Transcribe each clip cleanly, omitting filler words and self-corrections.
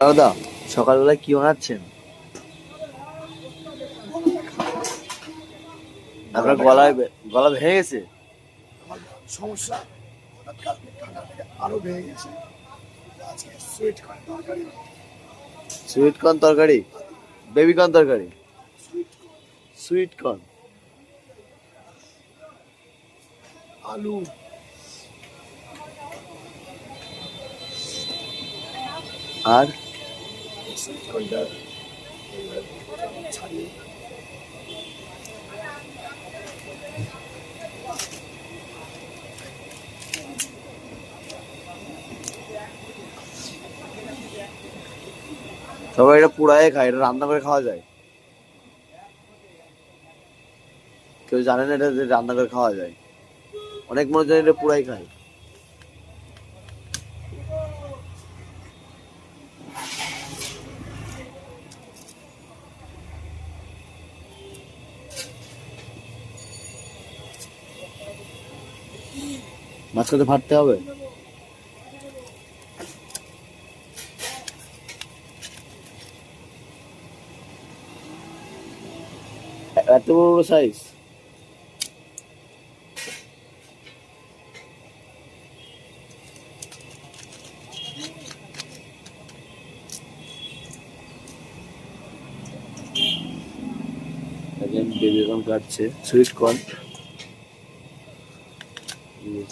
দাদা, সকালবেলায় কি বানাচ্ছেন? আপনার গলা ভেঙে গেছে? আমার সমস্যা, হঠাৎ কালকে ঠান্ডা থেকে আরো ভেঙে গেছে। আজকে সুইট কর্ন তরকারি, সুইট কর্ন তরকারি? বেবি কর্ন তরকারি? সুইট সুইট কর্ন, আলু, আর সুইট কর্নটা ছাড়িয়ে সবাই এটা পুড়ায় খায়, এটা রান্না করে খাওয়া যায়? কেউ জানে না এটা যে রান্না করে খাওয়া যায়? অনেক মানুষ এটা পুড়াই খায়। মাঝখানে ফাটতে হবে। এত বড় বড় সাইজ? একজন বেবি কর্ন কাটছে, সুইট কর্ন।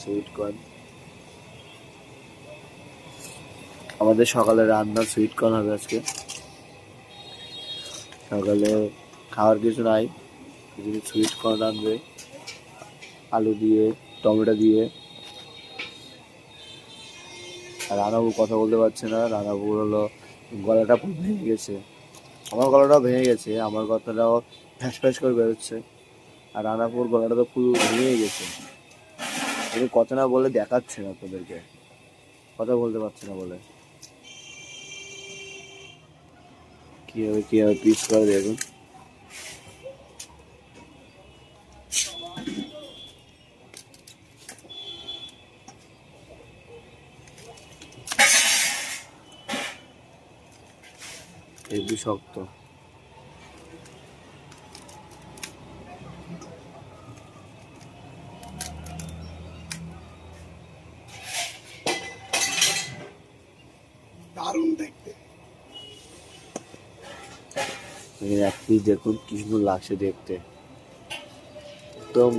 সুইট কর্ন আমাদের সকালে রান্না, সুইট কর্ন হবে আজকে সকালে। খাওয়ার কিছু নাই, যদি সুইট কর্ন আনবে আলু দিয়ে, টমেটো দিয়ে। আর রানাবু কথা বলতে পারছে না, রানাবুর হলো গলাটা পুরো ভেঙে গেছে। আমার গলাটাও ভেঙে গেছে, আমার কথাটাও ফ্যাস ফ্যাস করে বেরোচ্ছে। আর রানাপুর গলাটা তো পুরো ভেঙে গেছে। কিন্তু কথা না বলে দেখাচ্ছে না তোদেরকে, কথা বলতে পারছে না বলে। কিভাবে কিভাবে পিস করে দেখুন। হেবি শক্ত। দারুণ দেখতে। এক পিস দেখুন কি সুন্দর লাগছে দেখতে, একদম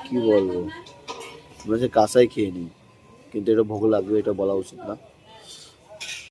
কি বলবো, মনে হচ্ছে কাঁচাই খেয়ে নিই। কিন্তু এটা ভোগ লাগবে, এটা বলা উচিত না।